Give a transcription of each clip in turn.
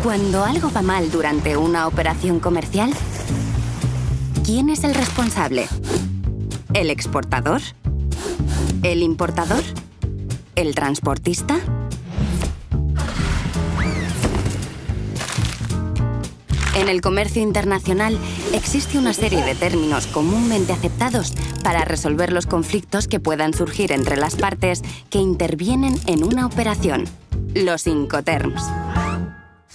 Cuando algo va mal durante una operación comercial, ¿quién es el responsable? ¿El exportador? ¿El importador? ¿El transportista? En el comercio internacional existe una serie de términos comúnmente aceptados para resolver los conflictos que puedan surgir entre las partes que intervienen en una operación. Los Incoterms.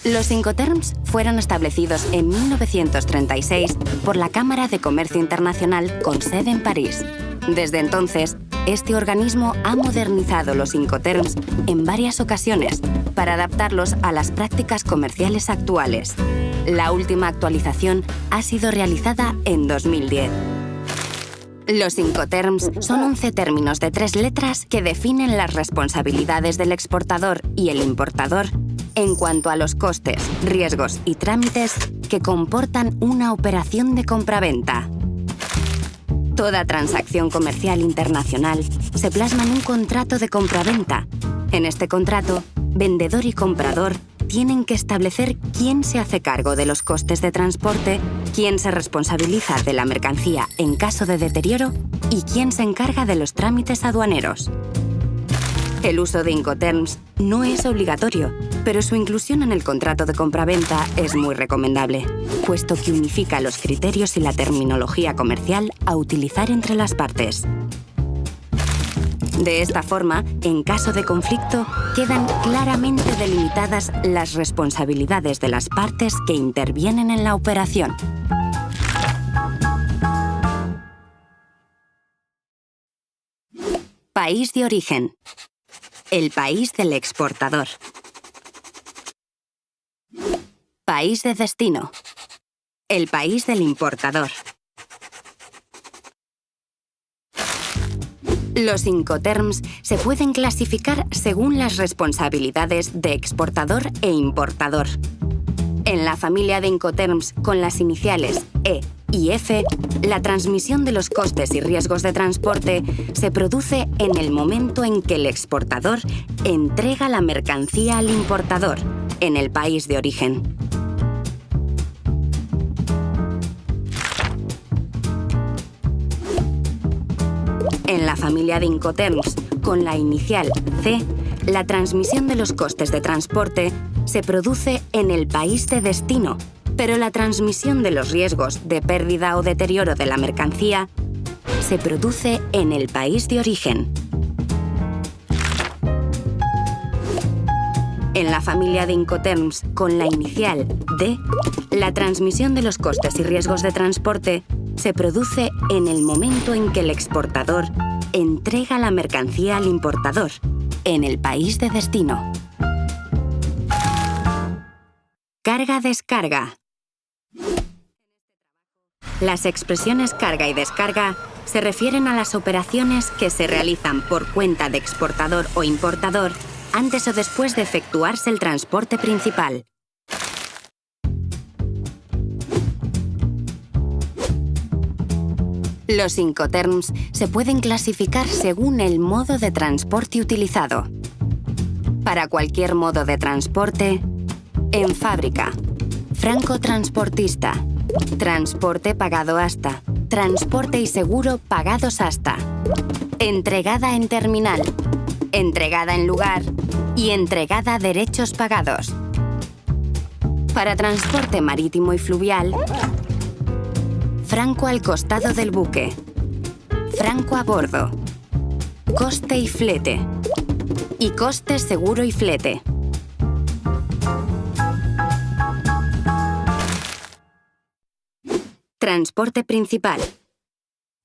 Los Incoterms fueron establecidos en 1936 por la Cámara de Comercio Internacional con sede en París. Desde entonces, este organismo ha modernizado los Incoterms en varias ocasiones para adaptarlos a las prácticas comerciales actuales. La última actualización ha sido realizada en 2010. Los Incoterms son 11 términos de 3 letras que definen las responsabilidades del exportador y el importador en cuanto a los costes, riesgos y trámites que comportan una operación de compraventa. Toda transacción comercial internacional se plasma en un contrato de compraventa. En este contrato, vendedor y comprador tienen que establecer quién se hace cargo de los costes de transporte, quién se responsabiliza de la mercancía en caso de deterioro y quién se encarga de los trámites aduaneros. El uso de Incoterms no es obligatorio, pero su inclusión en el contrato de compraventa es muy recomendable, puesto que unifica los criterios y la terminología comercial a utilizar entre las partes. De esta forma, en caso de conflicto, quedan claramente delimitadas las responsabilidades de las partes que intervienen en la operación. País de origen. El país del exportador. País de destino. El país del importador. Los Incoterms se pueden clasificar según las responsabilidades de exportador e importador. En la familia de Incoterms con las iniciales E y F, la transmisión de los costes y riesgos de transporte se produce en el momento en que el exportador entrega la mercancía al importador, en el país de origen. En la familia de Incoterms, con la inicial C, la transmisión de los costes de transporte se produce en el país de destino, pero la transmisión de los riesgos de pérdida o deterioro de la mercancía se produce en el país de origen. En la familia de Incoterms, con la inicial D, la transmisión de los costes y riesgos de transporte se produce en el momento en que el exportador entrega la mercancía al importador, en el país de destino. Carga-descarga. Las expresiones carga y descarga se refieren a las operaciones que se realizan por cuenta de exportador o importador antes o después de efectuarse el transporte principal. Los Incoterms se pueden clasificar según el modo de transporte utilizado. Para cualquier modo de transporte, en fábrica, francotransportista, transporte pagado hasta, transporte y seguro pagados hasta, entregada en terminal, entregada en lugar y entregada derechos pagados. Para transporte marítimo y fluvial, franco al costado del buque, franco a bordo, coste y flete, y coste, seguro y flete. Transporte principal.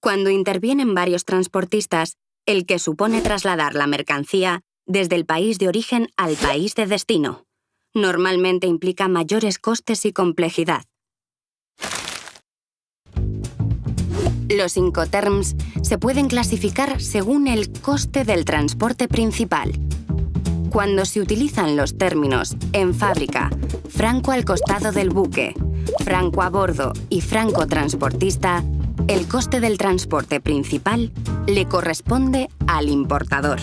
Cuando intervienen varios transportistas, el que supone trasladar la mercancía desde el país de origen al país de destino. Normalmente implica mayores costes y complejidad. Los Incoterms se pueden clasificar según el coste del transporte principal. Cuando se utilizan los términos en fábrica, franco al costado del buque, franco a bordo y franco transportista, el coste del transporte principal le corresponde al importador.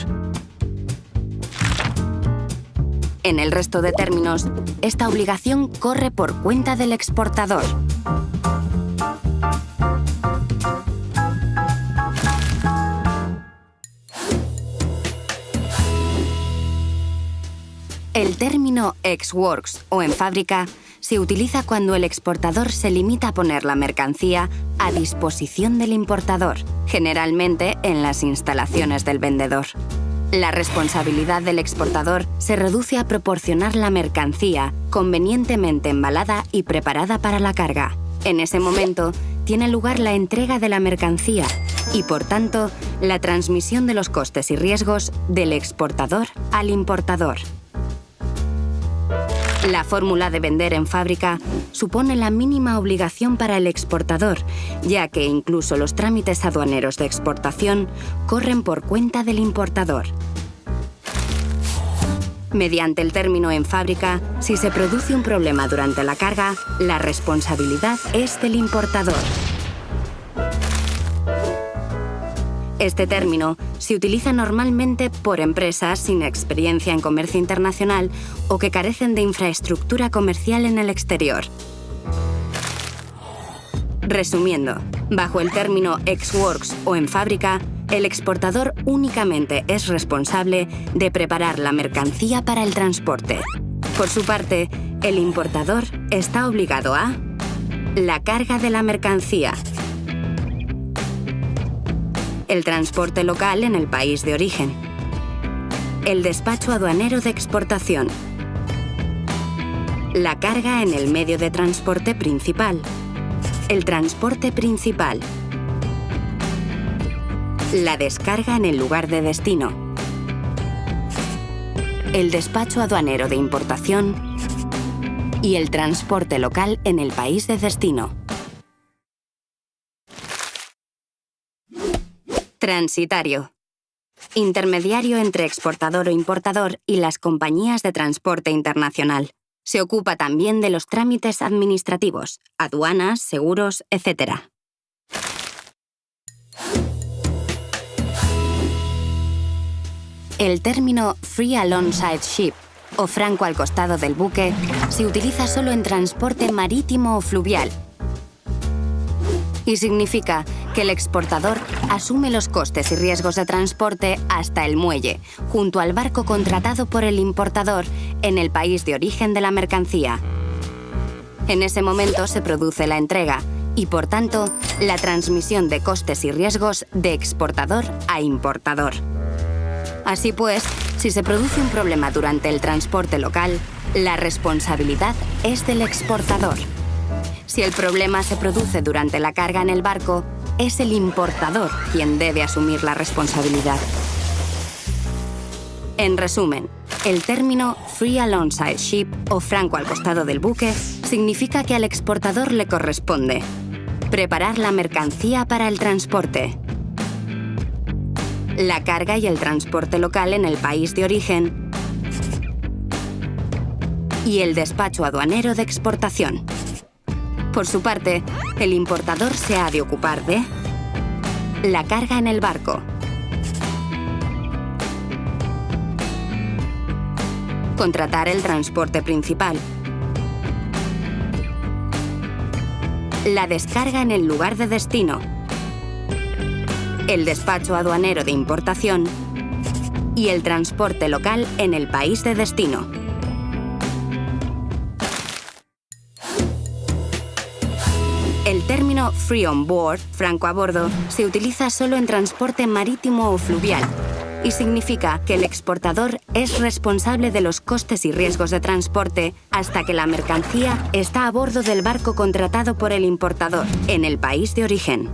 En el resto de términos, esta obligación corre por cuenta del exportador. El término ex-works o en fábrica se utiliza cuando el exportador se limita a poner la mercancía a disposición del importador, generalmente en las instalaciones del vendedor. La responsabilidad del exportador se reduce a proporcionar la mercancía convenientemente embalada y preparada para la carga. En ese momento, tiene lugar la entrega de la mercancía y, por tanto, la transmisión de los costes y riesgos del exportador al importador. La fórmula de vender en fábrica supone la mínima obligación para el exportador, ya que incluso los trámites aduaneros de exportación corren por cuenta del importador. Mediante el término en fábrica, si se produce un problema durante la carga, la responsabilidad es del importador. Este término se utiliza normalmente por empresas sin experiencia en comercio internacional o que carecen de infraestructura comercial en el exterior. Resumiendo, bajo el término ex-works o en fábrica, el exportador únicamente es responsable de preparar la mercancía para el transporte. Por su parte, el importador está obligado a la carga de la mercancía, el transporte local en el país de origen, el despacho aduanero de exportación, la carga en el medio de transporte principal, el transporte principal, la descarga en el lugar de destino, el despacho aduanero de importación y el transporte local en el país de destino. Transitario. Intermediario entre exportador o importador y las compañías de transporte internacional. Se ocupa también de los trámites administrativos, aduanas, seguros, etc. El término free alongside ship o franco al costado del buque se utiliza solo en transporte marítimo o fluvial y significa que el exportador asume los costes y riesgos de transporte hasta el muelle, junto al barco contratado por el importador en el país de origen de la mercancía. En ese momento se produce la entrega y, por tanto, la transmisión de costes y riesgos de exportador a importador. Así pues, si se produce un problema durante el transporte local, la responsabilidad es del exportador. Si el problema se produce durante la carga en el barco, es el importador quien debe asumir la responsabilidad. En resumen, el término free alongside ship o franco al costado del buque significa que al exportador le corresponde preparar la mercancía para el transporte, la carga y el transporte local en el país de origen y el despacho aduanero de exportación. Por su parte, el importador se ha de ocupar de la carga en el barco, contratar el transporte principal, la descarga en el lugar de destino, el despacho aduanero de importación y el transporte local en el país de destino. El término free on board, franco a bordo, se utiliza solo en transporte marítimo o fluvial y significa que el exportador es responsable de los costes y riesgos de transporte hasta que la mercancía está a bordo del barco contratado por el importador en el país de origen.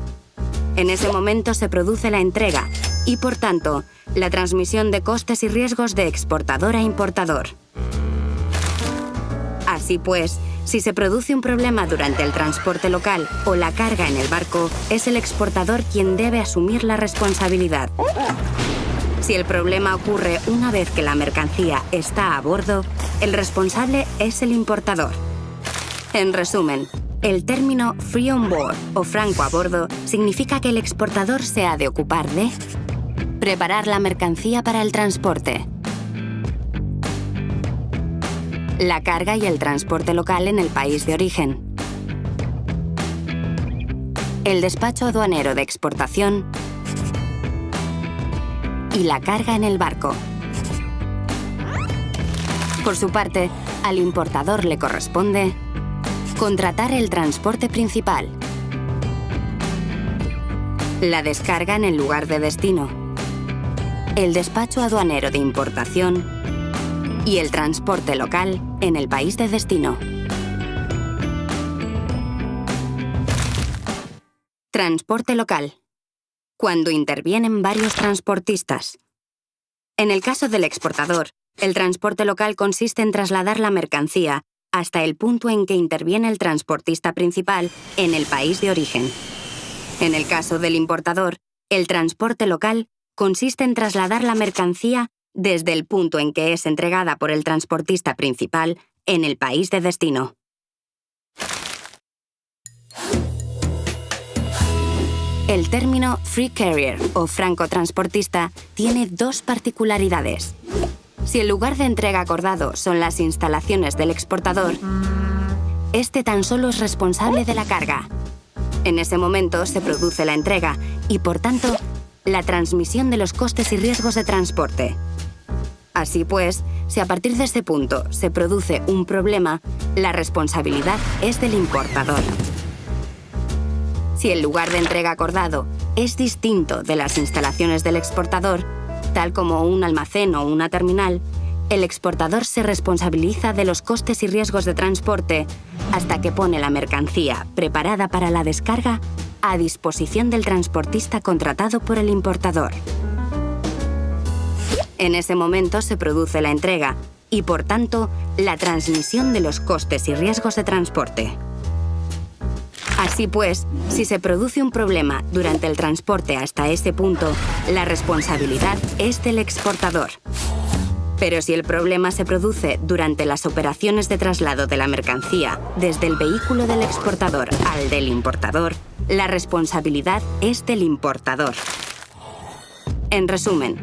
En ese momento se produce la entrega y, por tanto, la transmisión de costes y riesgos de exportador a importador. Así pues, si se produce un problema durante el transporte local o la carga en el barco, es el exportador quien debe asumir la responsabilidad. Si el problema ocurre una vez que la mercancía está a bordo, el responsable es el importador. En resumen, El término free on board o franco a bordo significa que el exportador se ha de ocupar de preparar la mercancía para el transporte, la carga y el transporte local en el país de origen, el despacho aduanero de exportación y la carga en el barco. Por su parte, al importador le corresponde contratar el transporte principal, la descarga en el lugar de destino, el despacho aduanero de importación y el transporte local en el país de destino. Transporte local. Cuando intervienen varios transportistas. En el caso del exportador, el transporte local consiste en trasladar la mercancía hasta el punto en que interviene el transportista principal en el país de origen. En el caso del importador, el transporte local consiste en trasladar la mercancía desde el punto en que es entregada por el transportista principal en el país de destino. El término free carrier o francotransportista tiene dos particularidades. Si el lugar de entrega acordado son las instalaciones del exportador, este tan solo es responsable de la carga. En ese momento se produce la entrega y, por tanto, la transmisión de los costes y riesgos de transporte. Así pues, si a partir de este punto se produce un problema, la responsabilidad es del importador. Si el lugar de entrega acordado es distinto de las instalaciones del exportador, tal como un almacén o una terminal, el exportador se responsabiliza de los costes y riesgos de transporte hasta que pone la mercancía preparada para la descarga a disposición del transportista contratado por el importador. En ese momento se produce la entrega y, por tanto, la transmisión de los costes y riesgos de transporte. Así pues, si se produce un problema durante el transporte hasta ese punto, la responsabilidad es del exportador. Pero si el problema se produce durante las operaciones de traslado de la mercancía desde el vehículo del exportador al del importador, la responsabilidad es del importador. En resumen,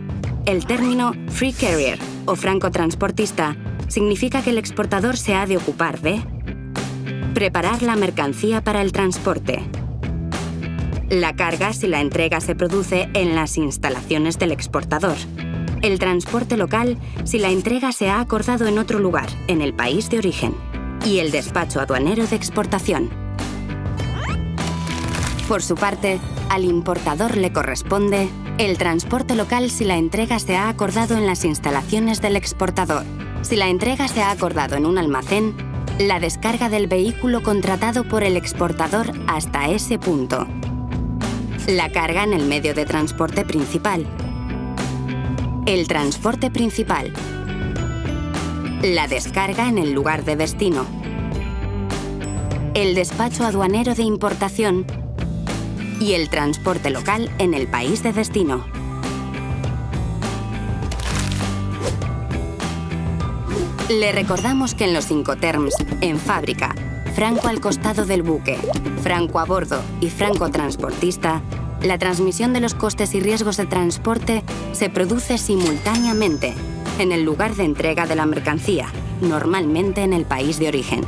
el término free carrier o francotransportista significa que el exportador se ha de ocupar de preparar la mercancía para el transporte, la carga si la entrega se produce en las instalaciones del exportador, el transporte local si la entrega se ha acordado en otro lugar, en el país de origen, y el despacho aduanero de exportación. Por su parte, al importador le corresponde el transporte local si la entrega se ha acordado en las instalaciones del exportador, si la entrega se ha acordado en un almacén, la descarga del vehículo contratado por el exportador hasta ese punto, la carga en el medio de transporte principal, el transporte principal, la descarga en el lugar de destino, el despacho aduanero de importación y el transporte local en el país de destino. Le recordamos que en los Incoterms, en fábrica, franco al costado del buque, franco a bordo y franco transportista, la transmisión de los costes y riesgos de transporte se produce simultáneamente en el lugar de entrega de la mercancía, normalmente en el país de origen,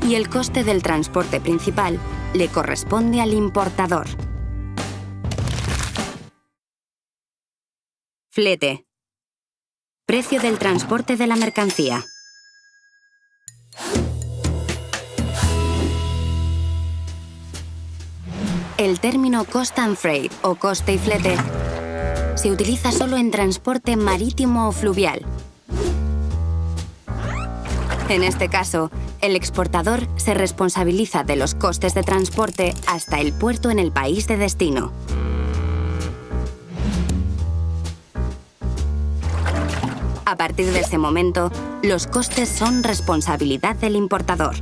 y el coste del transporte principal le corresponde al importador. Flete. Precio del transporte de la mercancía. El término cost and freight o coste y flete se utiliza solo en transporte marítimo o fluvial. En este caso, el exportador se responsabiliza de los costes de transporte hasta el puerto en el país de destino. A partir de ese momento, los costes son responsabilidad del importador.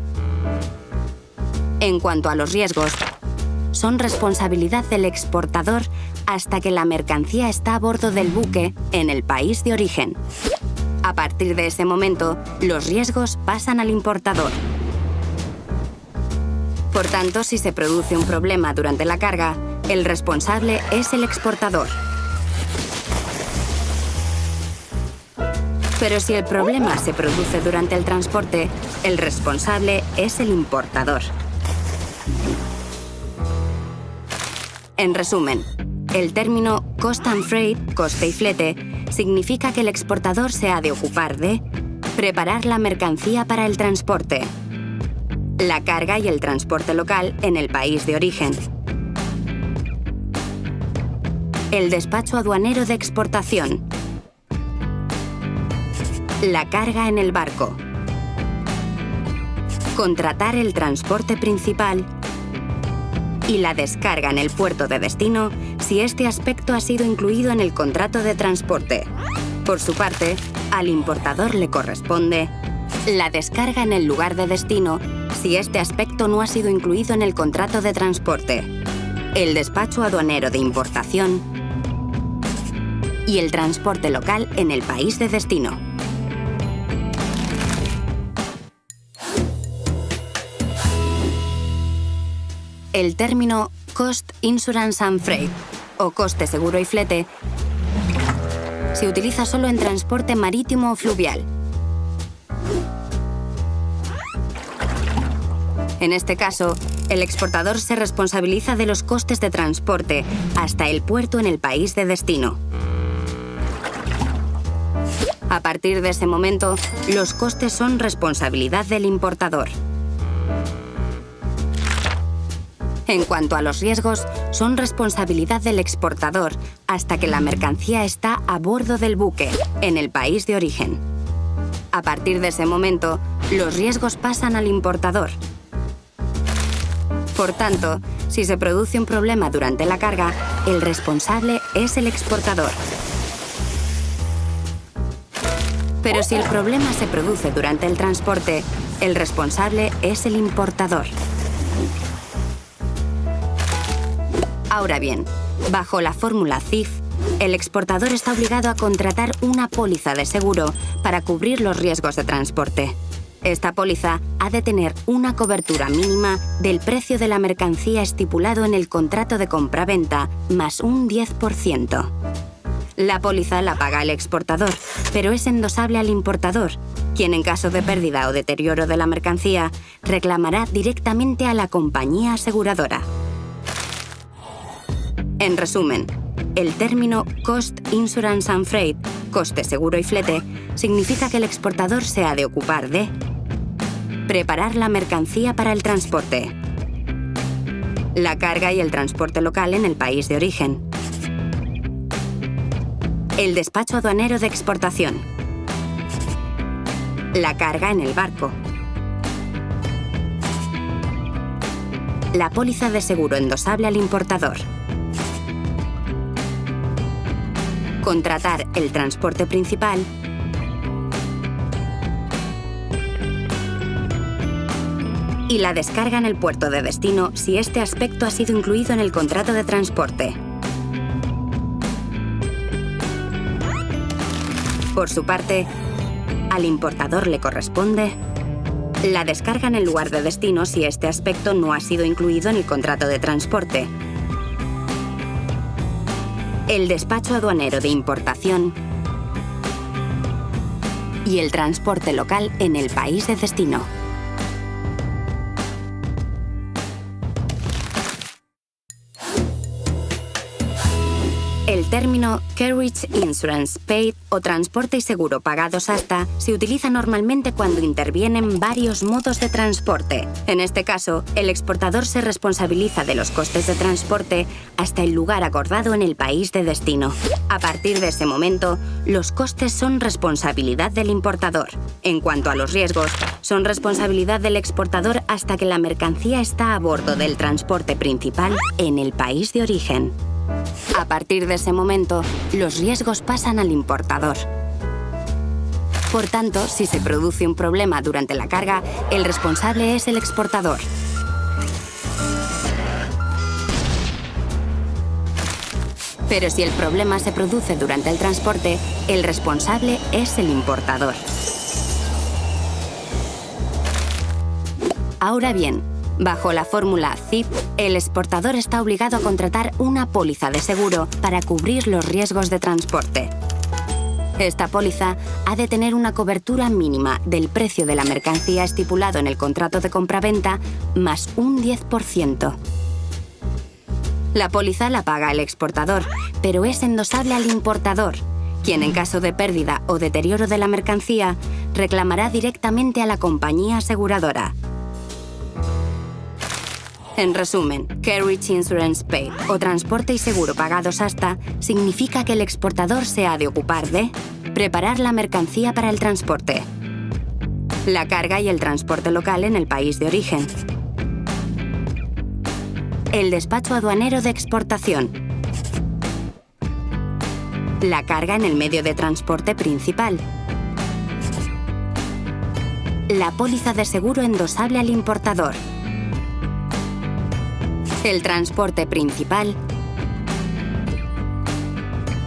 En cuanto a los riesgos, son responsabilidad del exportador hasta que la mercancía está a bordo del buque en el país de origen. A partir de ese momento, los riesgos pasan al importador. Por tanto, si se produce un problema durante la carga, el responsable es el exportador. Pero si el problema se produce durante el transporte, el responsable es el importador. En resumen, el término cost and freight, coste y flete, significa que el exportador se ha de ocupar de preparar la mercancía para el transporte, la carga y el transporte local en el país de origen, el despacho aduanero de exportación, la carga en el barco, contratar el transporte principal y la descarga en el puerto de destino si este aspecto ha sido incluido en el contrato de transporte. Por su parte, al importador le corresponde la descarga en el lugar de destino si este aspecto no ha sido incluido en el contrato de transporte, el despacho aduanero de importación y el transporte local en el país de destino. El término Cost, Insurance and Freight, o coste, seguro y flete, se utiliza solo en transporte marítimo o fluvial. En este caso, el exportador se responsabiliza de los costes de transporte hasta el puerto en el país de destino. A partir de ese momento, los costes son responsabilidad del importador. En cuanto a los riesgos, son responsabilidad del exportador hasta que la mercancía está a bordo del buque, en el país de origen. A partir de ese momento, los riesgos pasan al importador. Por tanto, si se produce un problema durante la carga, el responsable es el exportador. Pero si el problema se produce durante el transporte, el responsable es el importador. Ahora bien, bajo la fórmula CIF, el exportador está obligado a contratar una póliza de seguro para cubrir los riesgos de transporte. Esta póliza ha de tener una cobertura mínima del precio de la mercancía estipulado en el contrato de compraventa más un 10%. La póliza la paga el exportador, pero es endosable al importador, quien en caso de pérdida o deterioro de la mercancía reclamará directamente a la compañía aseguradora. En resumen, el término Cost, Insurance and Freight, coste, seguro y flete, significa que el exportador se ha de ocupar de preparar la mercancía para el transporte, la carga y el transporte local en el país de origen, el despacho aduanero de exportación, la carga en el barco, la póliza de seguro endosable al importador, contratar el transporte principal y la descarga en el puerto de destino si este aspecto ha sido incluido en el contrato de transporte. Por su parte, al importador le corresponde la descarga en el lugar de destino si este aspecto no ha sido incluido en el contrato de transporte, el despacho aduanero de importación y el transporte local en el país de destino. El término Carriage Insurance Paid o transporte y seguro pagados hasta se utiliza normalmente cuando intervienen varios modos de transporte. En este caso, el exportador se responsabiliza de los costes de transporte hasta el lugar acordado en el país de destino. A partir de ese momento, los costes son responsabilidad del importador. En cuanto a los riesgos, son responsabilidad del exportador hasta que la mercancía está a bordo del transporte principal en el país de origen. A partir de ese momento, los riesgos pasan al importador. Por tanto, si se produce un problema durante la carga, el responsable es el exportador. Pero si el problema se produce durante el transporte, el responsable es el importador. Ahora bien, Bajo la fórmula CIP, el exportador está obligado a contratar una póliza de seguro para cubrir los riesgos de transporte. Esta póliza ha de tener una cobertura mínima del precio de la mercancía estipulado en el contrato de compraventa más un 10%. La póliza la paga el exportador, pero es endosable al importador, quien en caso de pérdida o deterioro de la mercancía reclamará directamente a la compañía aseguradora. En resumen, Carriage Insurance Paid o transporte y seguro pagados hasta significa que el exportador se ha de ocupar de preparar la mercancía para el transporte, la carga y el transporte local en el país de origen, el despacho aduanero de exportación, la carga en el medio de transporte principal, la póliza de seguro endosable al importador, el transporte principal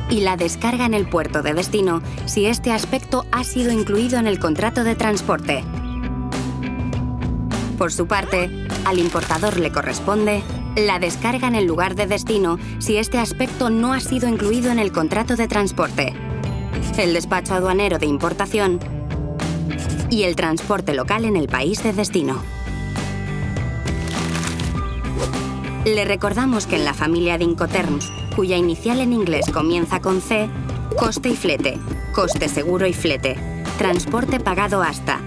y la descarga en el puerto de destino si este aspecto ha sido incluido en el contrato de transporte. Por su parte, al importador le corresponde la descarga en el lugar de destino si este aspecto no ha sido incluido en el contrato de transporte, el despacho aduanero de importación y el transporte local en el país de destino. Le recordamos que en la familia de Incoterms, cuya inicial en inglés comienza con C, coste y flete, coste seguro y flete, transporte pagado hasta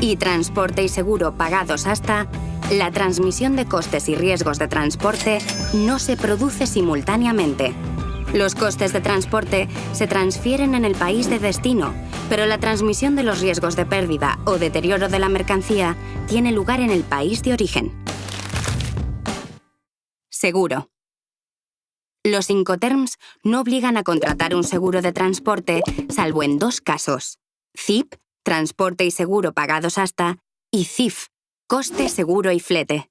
y transporte y seguro pagados hasta, la transmisión de costes y riesgos de transporte no se produce simultáneamente. Los costes de transporte se transfieren en el país de destino, pero la transmisión de los riesgos de pérdida o deterioro de la mercancía tiene lugar en el país de origen. Seguro. Los Incoterms no obligan a contratar un seguro de transporte salvo en dos casos: CIP, transporte y seguro pagados hasta, y CIF, coste, seguro y flete,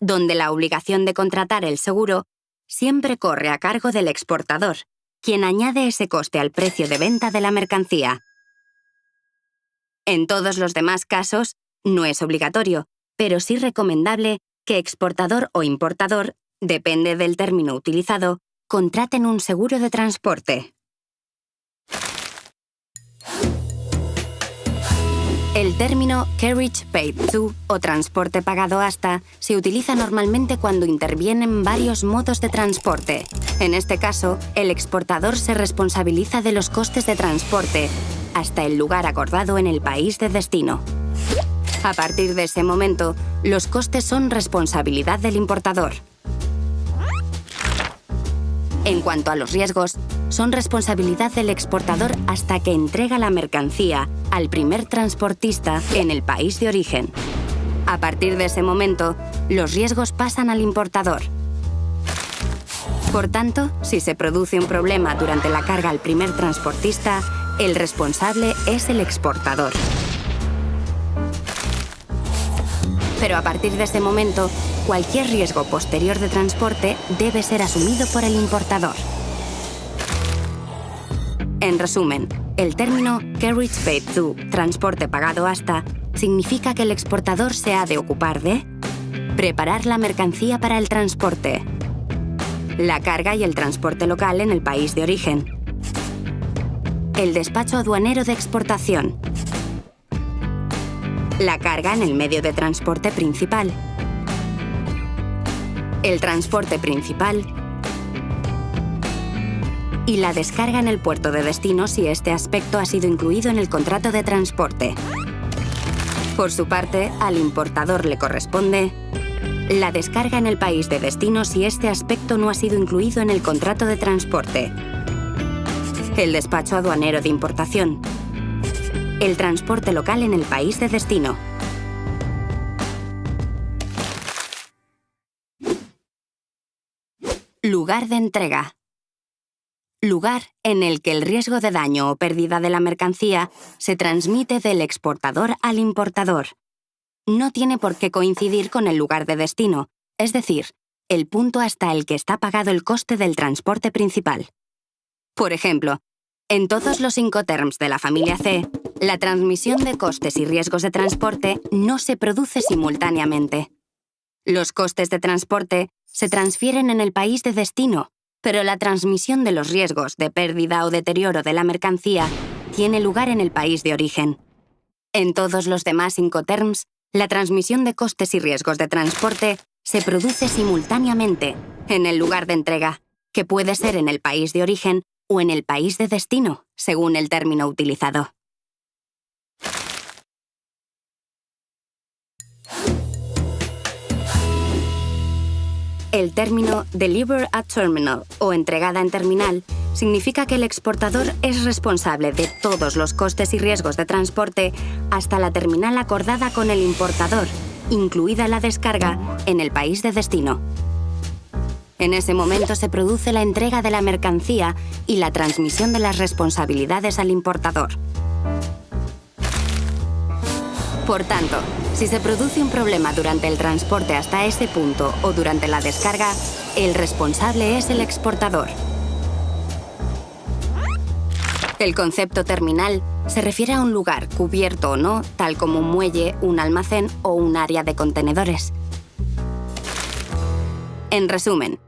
donde la obligación de contratar el seguro siempre corre a cargo del exportador, quien añade ese coste al precio de venta de la mercancía. En todos los demás casos, no es obligatorio, pero sí recomendable que exportador o importador, depende del término utilizado, contraten un seguro de transporte. El término Carriage Paid to o transporte pagado hasta se utiliza normalmente cuando intervienen varios modos de transporte. En este caso, el exportador se responsabiliza de los costes de transporte hasta el lugar acordado en el país de destino. A partir de ese momento, los costes son responsabilidad del importador. En cuanto a los riesgos, son responsabilidad del exportador hasta que entrega la mercancía al primer transportista en el país de origen. A partir de ese momento, los riesgos pasan al importador. Por tanto, si se produce un problema durante la carga al primer transportista, el responsable es el exportador. Pero a partir de ese momento, cualquier riesgo posterior de transporte debe ser asumido por el importador. En resumen, el término Carriage Paid to, transporte pagado hasta, significa que el exportador se ha de ocupar de preparar la mercancía para el transporte, la carga y el transporte local en el país de origen, el despacho aduanero de exportación, la carga en el medio de transporte principal, el transporte principal y la descarga en el puerto de destino si este aspecto ha sido incluido en el contrato de transporte. Por su parte, al importador le corresponde la descarga en el país de destino si este aspecto no ha sido incluido en el contrato de transporte, el despacho aduanero de importación, el transporte local en el país de destino. Lugar de entrega. Lugar en el que el riesgo de daño o pérdida de la mercancía se transmite del exportador al importador. No tiene por qué coincidir con el lugar de destino, es decir, el punto hasta el que está pagado el coste del transporte principal. Por ejemplo, en todos los Incoterms de la familia C, la transmisión de costes y riesgos de transporte no se produce simultáneamente. Los costes de transporte se transfieren en el país de destino, pero la transmisión de los riesgos de pérdida o deterioro de la mercancía tiene lugar en el país de origen. En todos los demás Incoterms, la transmisión de costes y riesgos de transporte se produce simultáneamente en el lugar de entrega, que puede ser en el país de origen o en el país de destino, según el término utilizado. El término Deliver at Terminal o entregada en terminal significa que el exportador es responsable de todos los costes y riesgos de transporte hasta la terminal acordada con el importador, incluida la descarga, en el país de destino. En ese momento se produce la entrega de la mercancía y la transmisión de las responsabilidades al importador. Por tanto, si se produce un problema durante el transporte hasta ese punto o durante la descarga, el responsable es el exportador. El concepto terminal se refiere a un lugar, cubierto o no, tal como un muelle, un almacén o un área de contenedores. En resumen,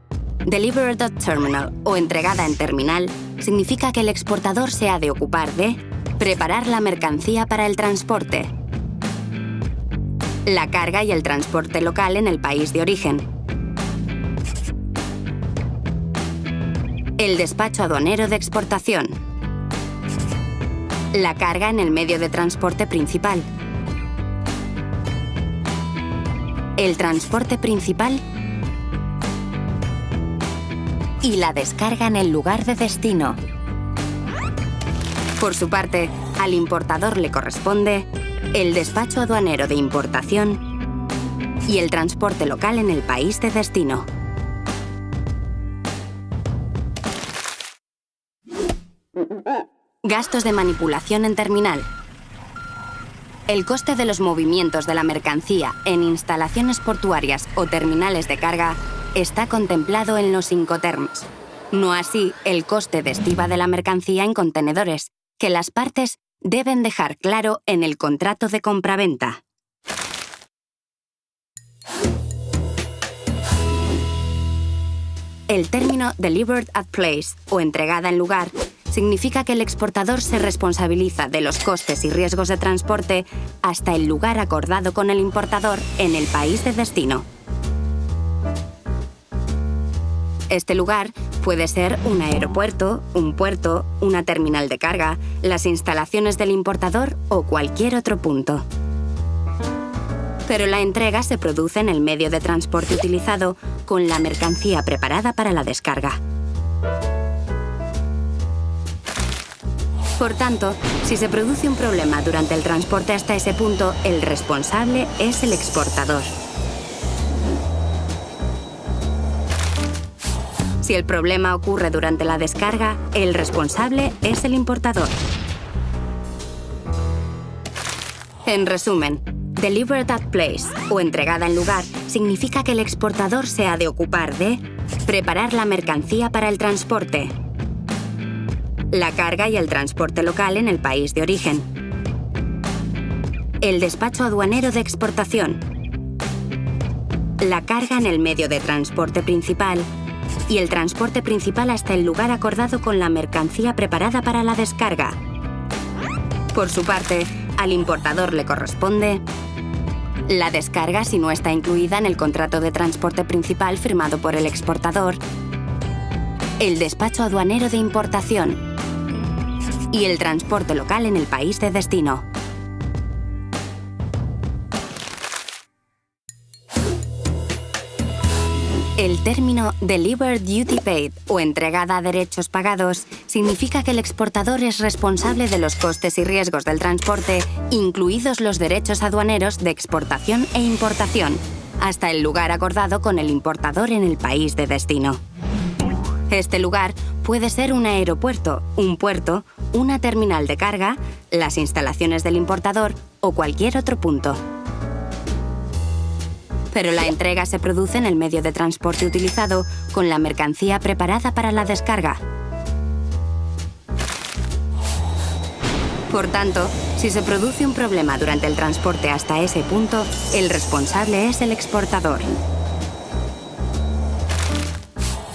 Delivered at Terminal o entregada en terminal significa que el exportador se ha de ocupar de preparar la mercancía para el transporte, la carga y el transporte local en el país de origen, el despacho aduanero de exportación, la carga en el medio de transporte principal, el transporte principal y la descarga en el lugar de destino. Por su parte, al importador le corresponde el despacho aduanero de importación y el transporte local en el país de destino. Gastos de manipulación en terminal. El coste de los movimientos de la mercancía en instalaciones portuarias o terminales de carga está contemplado en los Incoterms. No así el coste de estiba de la mercancía en contenedores, que las partes deben dejar claro en el contrato de compraventa. El término Delivered at Place o entregada en lugar significa que el exportador se responsabiliza de los costes y riesgos de transporte hasta el lugar acordado con el importador en el país de destino. Este lugar puede ser un aeropuerto, un puerto, una terminal de carga, las instalaciones del importador o cualquier otro punto. Pero la entrega se produce en el medio de transporte utilizado con la mercancía preparada para la descarga. Por tanto, si se produce un problema durante el transporte hasta ese punto, el responsable es el exportador. Si el problema ocurre durante la descarga, el responsable es el importador. En resumen, Delivered at Place o entregada en lugar significa que el exportador se ha de ocupar de preparar la mercancía para el transporte, la carga y el transporte local en el país de origen, el despacho aduanero de exportación, la carga en el medio de transporte principal y el transporte principal hasta el lugar acordado con la mercancía preparada para la descarga. Por su parte, al importador le corresponde la descarga si no está incluida en el contrato de transporte principal firmado por el exportador, el despacho aduanero de importación y el transporte local en el país de destino. El término Delivered Duty Paid o entregada a derechos pagados significa que el exportador es responsable de los costes y riesgos del transporte, incluidos los derechos aduaneros de exportación e importación, hasta el lugar acordado con el importador en el país de destino. Este lugar puede ser un aeropuerto, un puerto, una terminal de carga, las instalaciones del importador o cualquier otro punto. Pero la entrega se produce en el medio de transporte utilizado con la mercancía preparada para la descarga. Por tanto, si se produce un problema durante el transporte hasta ese punto, el responsable es el exportador.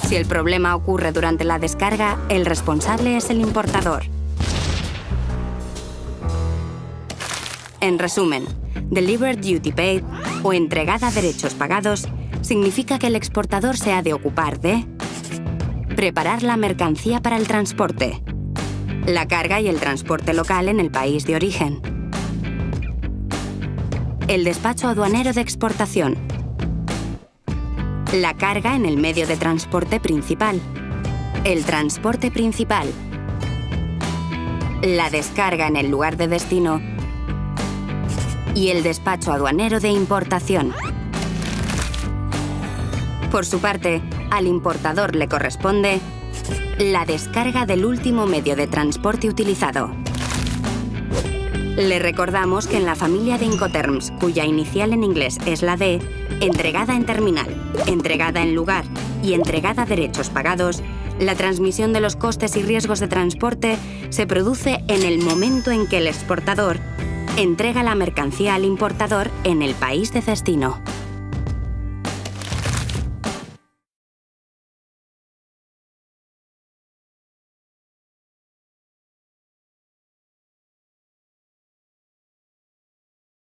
Si el problema ocurre durante la descarga, el responsable es el importador. En resumen, Delivered Duty Paid, o entregada a derechos pagados, significa que el exportador se ha de ocupar de preparar la mercancía para el transporte, la carga y el transporte local en el país de origen, el despacho aduanero de exportación, la carga en el medio de transporte principal, el transporte principal, la descarga en el lugar de destino y el despacho aduanero de importación. Por su parte, al importador le corresponde la descarga del último medio de transporte utilizado. Le recordamos que en la familia de Incoterms, cuya inicial en inglés es la D, entregada en terminal, entregada en lugar y entregada a derechos pagados, la transmisión de los costes y riesgos de transporte se produce en el momento en que el exportador entrega la mercancía al importador en el país de destino.